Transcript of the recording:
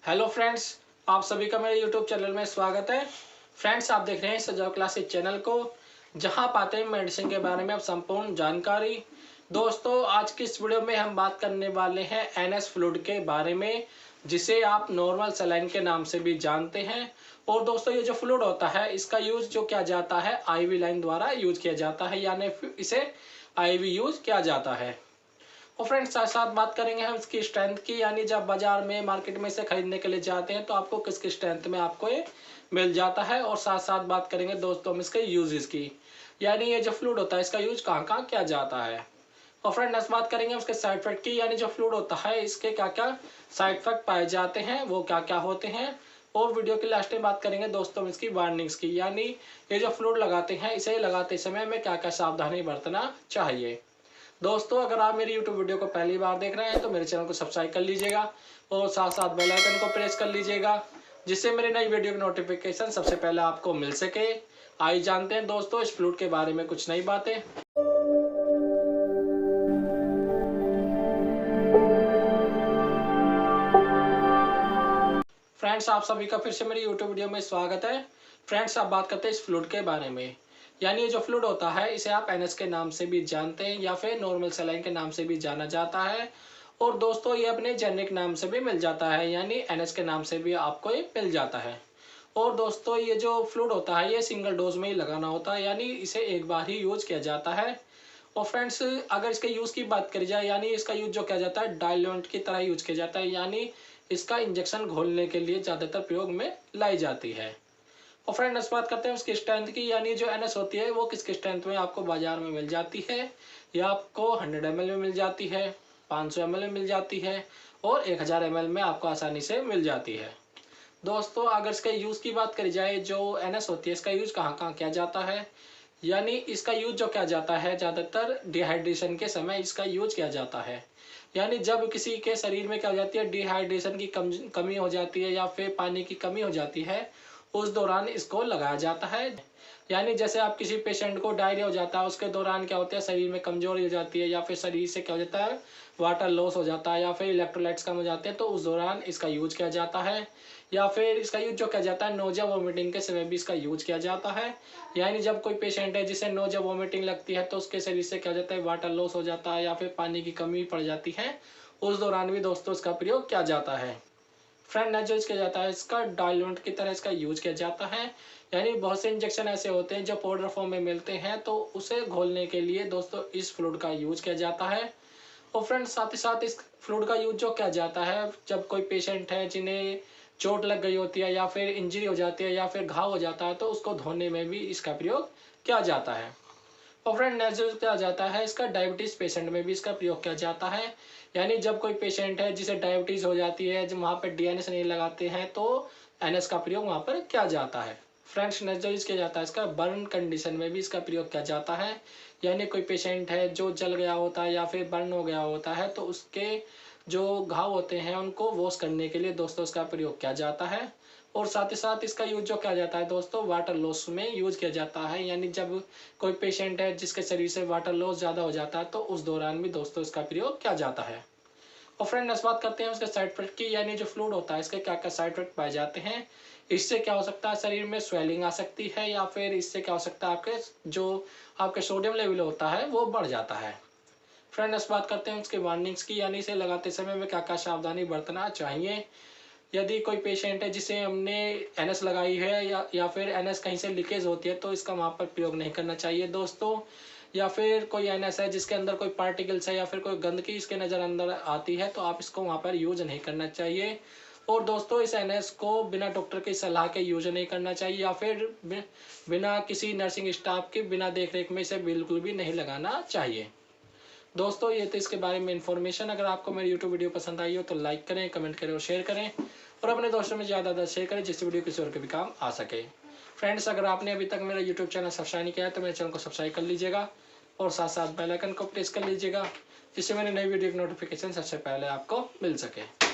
Hello friends, आप सभी का मेरे यूट्यूब चैनल में स्वागत है। फ्रेंड्स, आप देख रहे हैं सजाओ क्लासेस चैनल को, जहां पाते हैं मेडिसिन के बारे में आप संपूर्ण जानकारी। दोस्तों, आज की इस वीडियो में हम बात करने वाले हैं एनएस फ्लूइड के बारे में, जिसे आप नॉर्मल सलाइन के नाम से भी जानते हैं। और दोस्तों, ये जो फ्लूइड होता है, इसका यूज जो किया जाता है आईवी लाइन द्वारा यूज किया जाता है, यानी इसे आईवी यूज किया जाता है। और फ्रेंड्स, साथ साथ बात करेंगे हम इसकी स्ट्रेंथ की, यानी जब बाजार में मार्केट में से खरीदने के लिए जाते हैं तो आपको किसकी स्ट्रेंथ में आपको ये मिल जाता है। और साथ साथ बात करेंगे दोस्तों हम इसके यूजेस की, यानी ये जो फ्लूइड होता है इसका यूज कहाँ कहाँ किया जाता है। और फ्रेंड्स, बात करेंगे उसके साइड इफेक्ट की, यानी जो फ्लूइड होता है इसके क्या क्या साइड इफेक्ट पाए जाते हैं, वो क्या क्या होते हैं। और वीडियो के लास्ट में बात करेंगे दोस्तों इसकी वार्निंग्स की, यानी ये जो फ्लूइड लगाते हैं इसे लगाते समय में क्या क्या सावधानी बरतना चाहिए। दोस्तों, अगर आप मेरी YouTube वीडियो को पहली बार देख रहे हैं तो मेरे चैनल को सब्सक्राइब कर लीजिएगा और साथ साथ बेल आइकन को प्रेस कर लीजिएगा, जिससे मेरी नई वीडियो की नोटिफिकेशन सबसे पहले आपको मिल सके। आइए जानते हैं दोस्तों इस फ्लूइड के बारे में कुछ नई बातें। फ्रेंड्स, आप सभी का फिर से मेरी YouTube वीडियो में स्वागत है। फ्रेंड्स, आप बात करते हैं इस फ्लूइड के बारे में, यानी ये जो फ्लूइड होता है इसे आप एनएस के नाम से भी जानते हैं या फिर नॉर्मल सलाइन के नाम से भी जाना जाता है। और दोस्तों, ये अपने जेनेरिक नाम से भी मिल जाता है, यानी एनएस के नाम से भी आपको ये मिल जाता है। और दोस्तों, ये जो फ्लूइड होता है ये सिंगल डोज में ही लगाना होता है, यानी इसे एक बार ही यूज किया जाता है। और फ्रेंड्स, अगर इसके यूज की बात करी जाए, यानी इसका यूज जो किया जाता है डायल्यूएंट की तरह यूज किया जाता है, यानी इसका इंजेक्शन घोलने के लिए ज्यादातर प्रयोग में लाई जाती है। और फ्रेंड्स, बात करते हैं उसकी स्ट्रेंथ की, यानी जो एनएस होती है वो किसकी स्ट्रेंथ में आपको बाजार में मिल जाती है। या आपको 100 ml में मिल जाती है, 500 ml में मिल जाती है और 1000 ml में आपको आसानी से मिल जाती है। दोस्तों, अगर इसके यूज की बात करी जाए, जो एनएस होती है इसका यूज कहाँ कहाँ किया जाता है, यानी इसका यूज जो किया जाता है ज्यादातर डिहाइड्रेशन के समय इसका यूज किया जाता है। यानी जब किसी के शरीर में क्या हो जाती है, डिहाइड्रेशन की कमी हो जाती है या फिर पानी की कमी हो जाती है, उस दौरान इसको लगाया जाता है। यानी जैसे आप किसी पेशेंट को डायरिया हो जाता है, उसके दौरान क्या होता है, शरीर में कमजोरी हो जाती है या फिर शरीर से क्या हो जाता है, वाटर लॉस हो जाता है या फिर इलेक्ट्रोलाइट्स कम हो जाते हैं, तो उस दौरान इसका यूज किया जाता है। या फिर इसका यूज जो किया जाता है नोजिया वोमिटिंग के समय भी इसका यूज किया जाता है। यानी जब कोई पेशेंट है जिसे नोजिया वोमिटिंग लगती है तो उसके शरीर से क्या हो जाता है, वाटर लॉस हो जाता है या फिर पानी की कमी पड़ जाती है, उस दौरान भी दोस्तों इसका प्रयोग किया जाता है। फ्रेंड, जो यूज किया जाता है इसका डायल्यूएंट की तरह इसका यूज किया जाता है। यानी बहुत से इंजेक्शन ऐसे होते हैं जो पाउडर फॉर्म में मिलते हैं, तो उसे घोलने के लिए दोस्तों इस फ्लूइड का यूज किया जाता है। और फ्रेंड, साथ ही साथ इस फ्लूइड का यूज जो किया जाता है जब कोई पेशेंट है जिन्हें चोट लग गई होती है या फिर इंजरी हो जाती है या फिर घाव हो जाता है, तो उसको धोने में भी इसका प्रयोग किया जाता है। और फ्रेंड, नेक्स्ट यूज किया जाता है इसका डायबिटीज पेशेंट में भी इसका प्रयोग किया जाता है। यानी जब कोई पेशेंट है जिसे डायबिटीज हो जाती है, जब वहाँ पर डीएनएस नहीं लगाते हैं, तो एनएस का प्रयोग वहाँ पर किया जाता है। फ्रेंड्स, नेक्स्ट यूज किया जाता है इसका बर्न कंडीशन में भी इसका प्रयोग किया जाता है। यानी कोई पेशेंट है जो जल गया होता है या फिर बर्न हो गया होता है, तो उसके जो घाव होते हैं उनको वॉश करने के लिए दोस्तों इसका प्रयोग किया जाता है। और साथ ही साथ इसका यूज जो किया जाता है दोस्तों वाटर लॉस में यूज किया जाता है। यानी जब कोई पेशेंट है जिसके शरीर से वाटर लॉस ज़्यादा हो जाता है, तो उस दौरान भी दोस्तों इसका प्रयोग किया जाता है। और फ्रेंड, नेक्स्ट बात करते हैं उसके साइड इफेक्ट की, यानी जो फ्लूइड होता है इसके क्या क्या साइड इफेक्ट पाए जाते हैं। इससे क्या हो सकता है, शरीर में स्वेलिंग आ सकती है या फिर इससे क्या हो सकता है, आपके जो आपके सोडियम लेवल होता है वो बढ़ जाता है। फ्रेंड, नेक्स्ट बात करते हैं उसके वार्निंग्स की, यानी इसे लगाते समय में क्या क्या सावधानी बरतना चाहिए। यदि कोई पेशेंट है जिसे हमने एनएस लगाई है या फिर एनएस कहीं से लीकेज होती है, तो इसका वहाँ पर प्रयोग नहीं करना चाहिए दोस्तों। या फिर कोई एनएस है जिसके अंदर कोई पार्टिकल्स है या फिर कोई गंदगी इसके नज़र अंदर आती है, तो आप इसको वहाँ पर यूज नहीं करना चाहिए। और दोस्तों, इस एनएस को बिना डॉक्टर की सलाह के यूज नहीं करना चाहिए या फिर बिना किसी नर्सिंग स्टाफ के बिना देख रेख में इसे बिल्कुल भी नहीं लगाना चाहिए। दोस्तों, ये तो इसके बारे में इन्फॉर्मेशन। अगर आपको मेरी यूट्यूब वीडियो पसंद आई हो तो लाइक करें, कमेंट करें और शेयर करें, और अपने दोस्तों में ज़्यादा शेयर करें जिससे वीडियो किसी और के भी काम आ सके। फ्रेंड्स, अगर आपने अभी तक मेरा यूट्यूब चैनल सब्सक्राइब नहीं किया है तो मेरे चैनल को सब्सक्राइब कर लीजिएगा और साथ साथ बेल आइकन को प्रेस कर लीजिएगा, जिससे मेरी नई वीडियो की नोटिफिकेशन सबसे पहले आपको मिल सके।